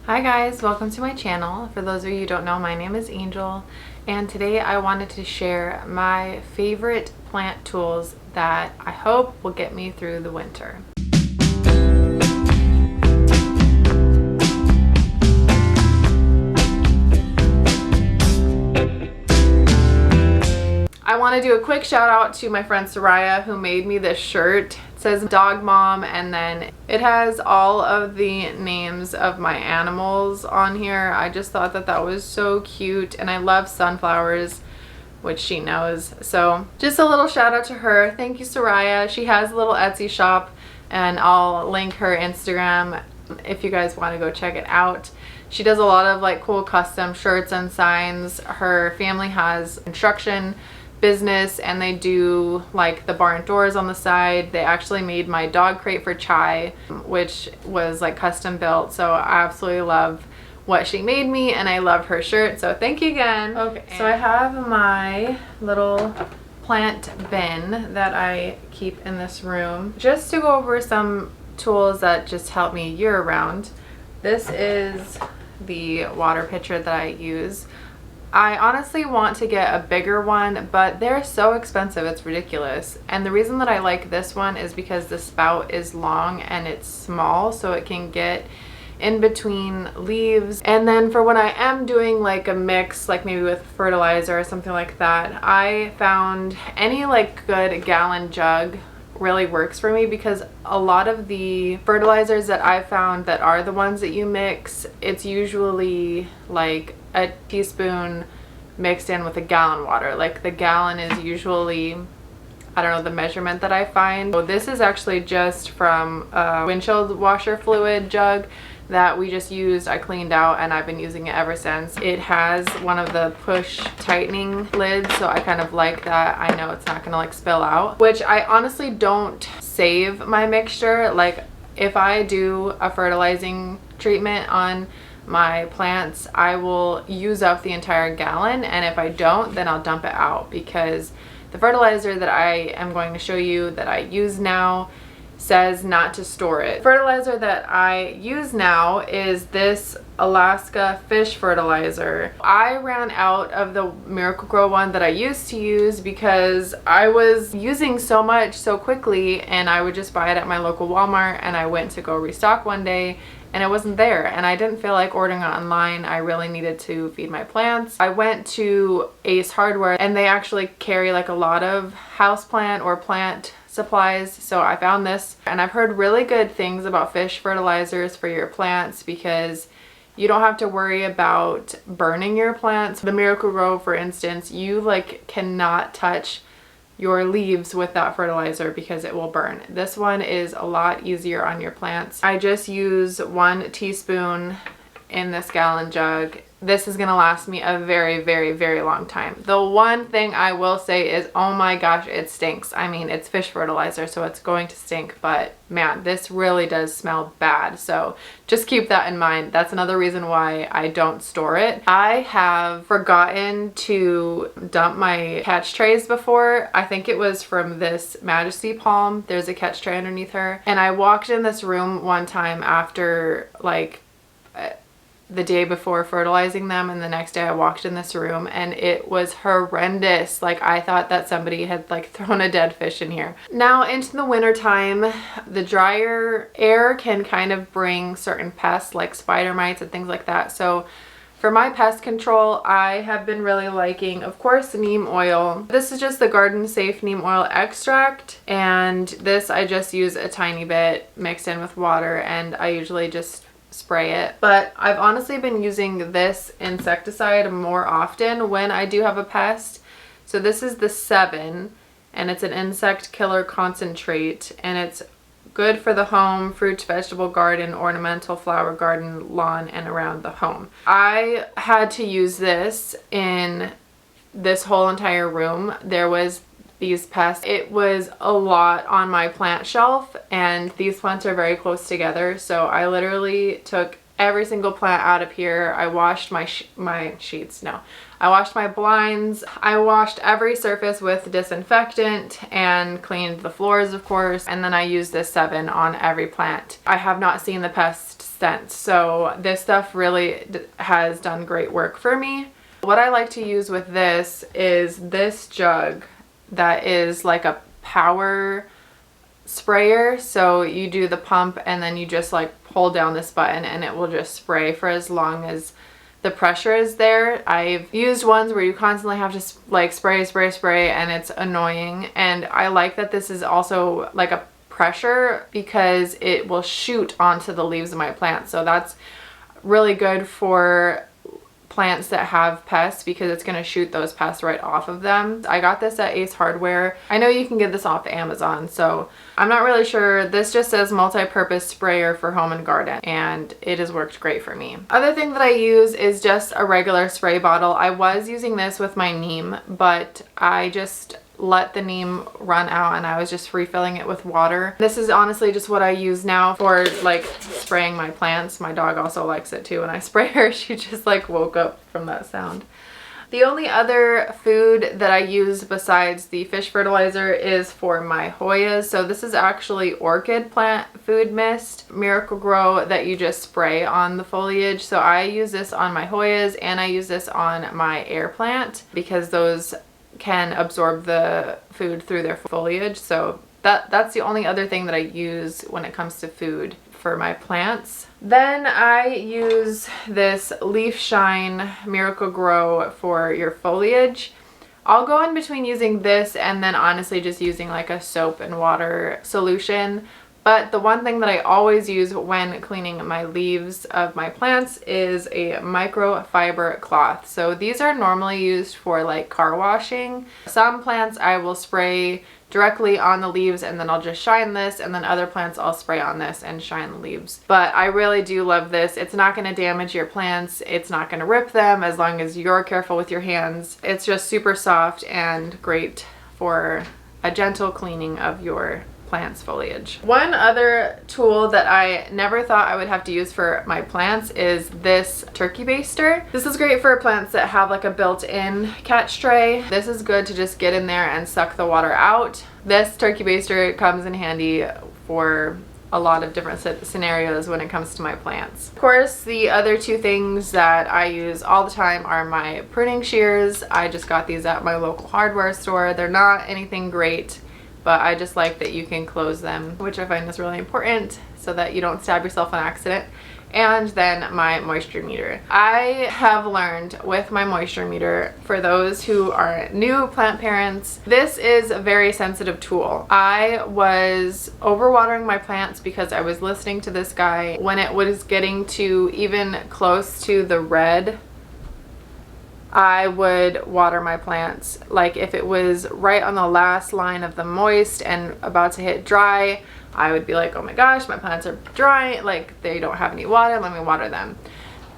Hi guys, welcome to my channel. For those of you who don't know, my name is Angel, and today I wanted to share my favorite plant tools that I hope will get me through the winter. I want to do a quick shout out to my friend Soraya who made me this shirt. It says Dog Mom, and then it has all of the names of my animals on here. I just thought that that was so cute, and I love sunflowers, which she knows. So just a little shout out to her. Thank you, Soraya. She has a little Etsy shop, and I'll link her Instagram if you guys want to go check it out. She does a lot of like cool custom shirts and signs. Her family has construction business, and they do like the barn doors on the side. They actually made my dog crate for Chai, which was like custom built, so I absolutely love what she made me, and I love her shirt, so thank you again. Okay, so I have my little plant bin that I keep in this room just to go over some tools that just help me year round. This is the water pitcher that I use. I honestly want to get a bigger one, but they're so expensive, it's ridiculous. And the reason that I like this one is because the spout is long and it's small, so it can get in between leaves. And then for when I am doing like a mix, like maybe with fertilizer or something like that, I found any like good gallon jug really works for me, because a lot of the fertilizers that I found that are the ones that you mix, it's usually like a teaspoon mixed in with a gallon water. Like the gallon is usually, I don't know the measurement that I find. So this is actually just from a windshield washer fluid jug that we just used. I cleaned out and I've been using it ever since. It has one of the push tightening lids, so I kind of like that. I know it's not gonna like spill out, which I honestly don't save my mixture. Like if I do a fertilizing treatment on my plants, I will use up the entire gallon, and if I don't, then I'll dump it out, because the fertilizer that I am going to show you that I use now says not to store it. Fertilizer that I use now is this Alaska fish fertilizer. I ran out of the Miracle-Gro one that I used to use because I was using so much so quickly, and I would just buy it at my local Walmart, and I went to go restock one day and it wasn't there, and I didn't feel like ordering it online. I really needed to feed my plants. I went to Ace Hardware, and they actually carry like a lot of houseplant or plant supplies, so I found this, and I've heard really good things about fish fertilizers for your plants because you don't have to worry about burning your plants. The Miracle-Gro, for instance, you like cannot touch your leaves with that fertilizer because it will burn. This one is a lot easier on your plants. I just use 1 teaspoon in this gallon jug. This is gonna last me a very, very, very long time. The one thing I will say is, oh my gosh, it stinks. I mean, it's fish fertilizer, so it's going to stink, but man, this really does smell bad. So just keep that in mind. That's another reason why I don't store it. I have forgotten to dump my catch trays before. I think it was from this Majesty Palm. There's a catch tray underneath her. And I walked in this room one time after like the day before fertilizing them, and the next day I walked in this room and it was horrendous. Like I thought that somebody had like thrown a dead fish in here. Now into the winter time, the drier air can kind of bring certain pests like spider mites and things like that. So for my pest control, I have been really liking, of course, neem oil. This is just the garden safe neem oil extract, and this I just use a tiny bit mixed in with water, and I usually just spray it. But I've honestly been using this insecticide more often when I do have a pest. So this is the 7, and it's an insect killer concentrate, and it's good for the home, fruit, vegetable garden, ornamental flower garden, lawn, and around the home. I had to use this in this whole entire room. There was these pests. It was a lot on my plant shelf, and these plants are very close together, so I literally took every single plant out of here. I washed my sheets, no. I washed my blinds. I washed every surface with disinfectant and cleaned the floors, of course. And then I used this 7 on every plant. I have not seen the pest since. So this stuff really has done great work for me. What I like to use with this is this jug that is like a power sprayer. So you do the pump and then you just like pull down this button and it will just spray for as long as the pressure is there. I've used ones where you constantly have to like spray and it's annoying, and I like that this is also like a pressure because it will shoot onto the leaves of my plant. So that's really good for plants that have pests because it's going to shoot those pests right off of them. I got this at Ace Hardware. I know you can get this off Amazon, so I'm not really sure. This just says multi-purpose sprayer for home and garden, and it has worked great for me. Other thing that I use is just a regular spray bottle. I was using this with my neem, but I just let the neem run out and I was just refilling it with water. This is honestly just what I use now for like spraying my plants. My dog also likes it too. When I spray her, she just like woke up from that sound. The only other food that I use besides the fish fertilizer is for my Hoyas. So this is actually Orchid plant food mist, Miracle Grow, that you just spray on the foliage. So I use this on my Hoyas and I use this on my air plant because those can absorb the food through their foliage. So that's the only other thing that I use when it comes to food for my plants. Then I use this Leaf Shine Miracle Grow for your foliage. I'll go in between using this and then honestly just using like a soap and water solution. But the one thing that I always use when cleaning my leaves of my plants is a Microfiber Cloth. So these are normally used for like car washing. Some plants I will spray directly on the leaves and then I'll just shine this, and then other plants I'll spray on this and shine the leaves. But I really do love this. It's not going to damage your plants. It's not going to rip them as long as you're careful with your hands. It's just super soft and great for a gentle cleaning of your plants' foliage. One other tool that I never thought I would have to use for my plants is this turkey baster. This is great for plants that have like a built-in catch tray. This is good to just get in there and suck the water out. This turkey baster comes in handy for a lot of different scenarios when it comes to my plants. Of course, the other two things that I use all the time are my pruning shears. I just got these at my local hardware store. They're not anything great, but I just like that you can close them, which I find is really important so that you don't stab yourself on accident. And then my moisture meter. I have learned with my moisture meter, for those who are new plant parents, this is a very sensitive tool. I was overwatering my plants because I was listening to this guy. When it was getting to even close to the red, I would water my plants. Like if it was right on the last line of the moist and about to hit dry, I would be like, oh my gosh, my plants are dry, like they don't have any water, let me water them.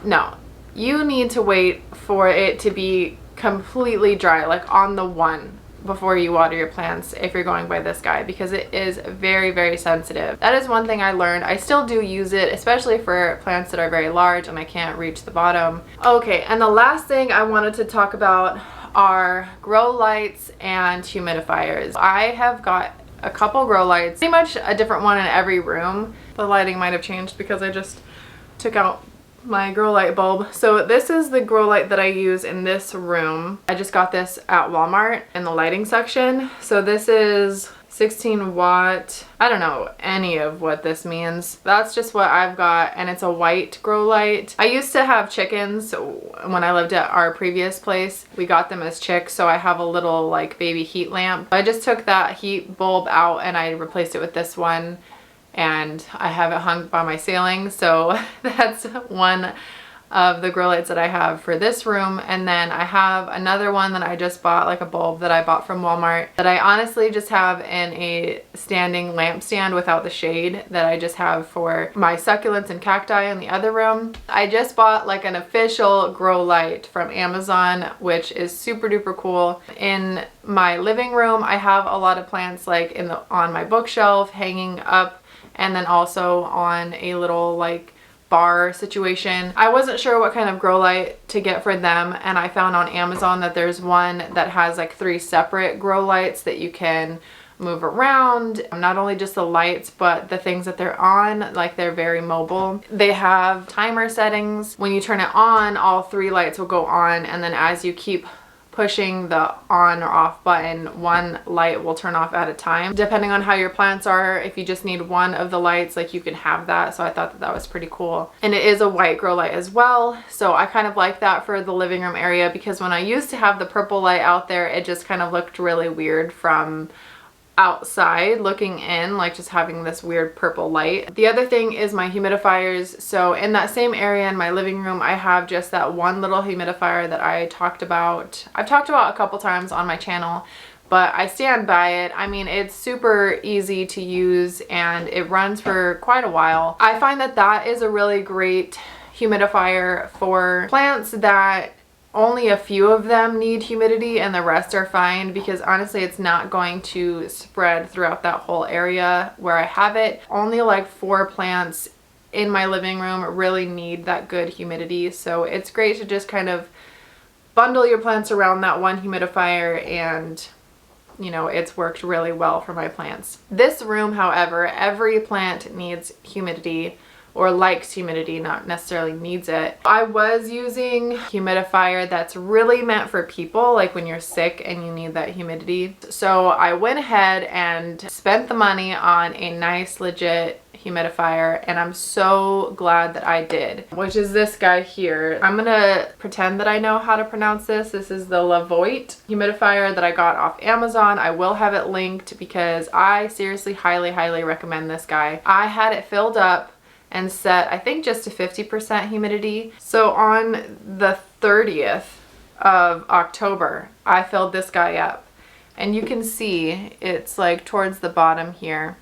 No, you need to wait for it to be completely dry, like on the 1, before you water your plants if you're going by this guy, because it is very, very sensitive. That is one thing I learned. I still do use it, especially for plants that are very large and I can't reach the bottom. Okay, and the last thing I wanted to talk about are grow lights and humidifiers. I have got a couple grow lights, pretty much a different one in every room. The lighting might have changed because I just took out my grow light bulb. So this is the grow light that I use in this room. I just got this at Walmart in the lighting section. So this is 16 watt. I don't know any of what this means. That's just what I've got, and it's a white grow light. I used to have chickens when I lived at our previous place. We got them as chicks, so I have a little like baby heat lamp. I just took that heat bulb out and I replaced it with this one, and I have it hung by my ceiling. So that's one of the grow lights that I have for this room. And then I have another one that I just bought, like a bulb that I bought from Walmart, that I honestly just have in a standing lampstand without the shade, that I just have for my succulents and cacti in the other room. I just bought like an official grow light from Amazon, which is super duper cool. In my living room, I have a lot of plants like on my bookshelf hanging up, and then also on a little like bar situation. I wasn't sure what kind of grow light to get for them, and I found on Amazon that there's one that has like 3 separate grow lights that you can move around. Not only just the lights, but the things that they're on, like they're very mobile. They have timer settings. When you turn it on, all 3 lights will go on, and then as you keep pushing the on or off button, 1 light will turn off at a time. Depending on how your plants are, if you just need 1 of the lights, like you can have that. So I thought that that was pretty cool. And it is a white grow light as well. So I kind of like that for the living room area, because when I used to have the purple light out there, it just kind of looked really weird from outside looking in, like just having this weird purple light. The other thing is my humidifiers. So in that same area in my living room, I have just that one little humidifier that I talked about. I've talked about a couple times on my channel, but I stand by it. I mean, it's super easy to use and it runs for quite a while. I find that that is a really great humidifier for plants that only a few of them need humidity and the rest are fine, because honestly it's not going to spread throughout that whole area where I have it. Only like 4 plants in my living room really need that good humidity, so it's great to just kind of bundle your plants around that one humidifier, and you know, it's worked really well for my plants. This room, however, every plant needs humidity, or likes humidity, not necessarily needs it. I was using humidifier that's really meant for people, like when you're sick and you need that humidity. So I went ahead and spent the money on a nice legit humidifier, and I'm so glad that I did, which is this guy here. I'm gonna pretend that I know how to pronounce this. This is the Levoit humidifier that I got off Amazon. I will have it linked because I seriously highly recommend this guy. I had it filled up and set, I think, just to 50% humidity. So on the 30th of October, I filled this guy up, and you can see it's like towards the bottom here.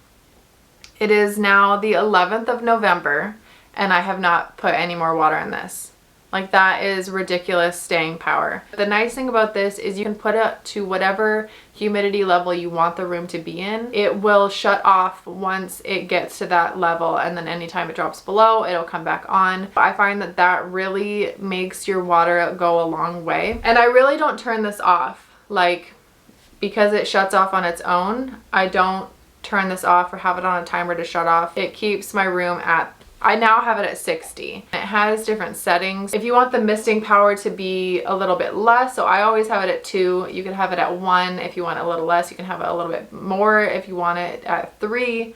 It is now the 11th of November and I have not put any more water in this. Like, that is ridiculous staying power. The nice thing about this is you can put it to whatever humidity level you want the room to be in. It will shut off once it gets to that level, and then anytime it drops below, it'll come back on. I find that that really makes your water go a long way. And I really don't turn this off. Like, because it shuts off on its own, I don't turn this off or have it on a timer to shut off. It keeps my room at, I now have it at 60. It has different settings. If you want the misting power to be a little bit less, so I always have it at 2. You can have it at 1 if you want a little less. You can have it a little bit more if you want it at 3.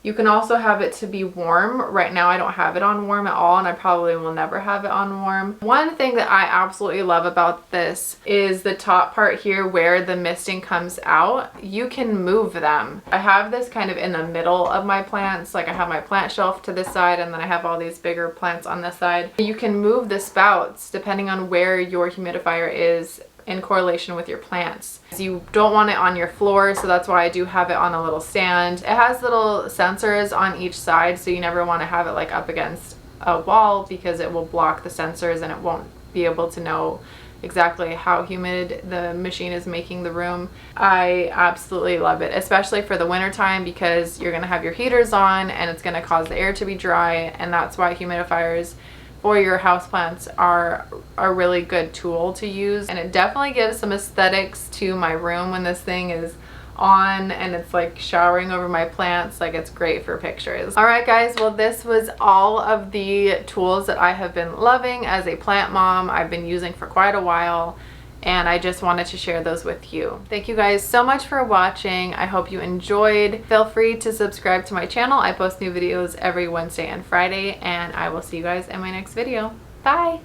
You can also have it to be warm. Right now I don't have it on warm at all, and I probably will never have it on warm. One thing that I absolutely love about this is the top part here where the misting comes out. You can move them. I have this kind of in the middle of my plants. Like, I have my plant shelf to this side, and then I have all these bigger plants on this side. You can move the spouts depending on where your humidifier is in correlation with your plants. You don't want it on your floor, so that's why I do have it on a little stand. It has little sensors on each side, so you never want to have it like up against a wall, because it will block the sensors and it won't be able to know exactly how humid the machine is making the room. I absolutely love it, especially for the winter time, because you're gonna have your heaters on and it's gonna cause the air to be dry, and that's why humidifiers for your houseplants are a really good tool to use. And it definitely gives some aesthetics to my room when this thing is on and it's like showering over my plants. Like, it's great for pictures. All right guys, well, this was all of the tools that I have been loving as a plant mom. I've been using for quite a while, and I just wanted to share those with you. Thank you guys so much for watching. I hope you enjoyed. Feel free to subscribe to my channel. I post new videos every Wednesday and Friday, and I will see you guys in my next video. Bye!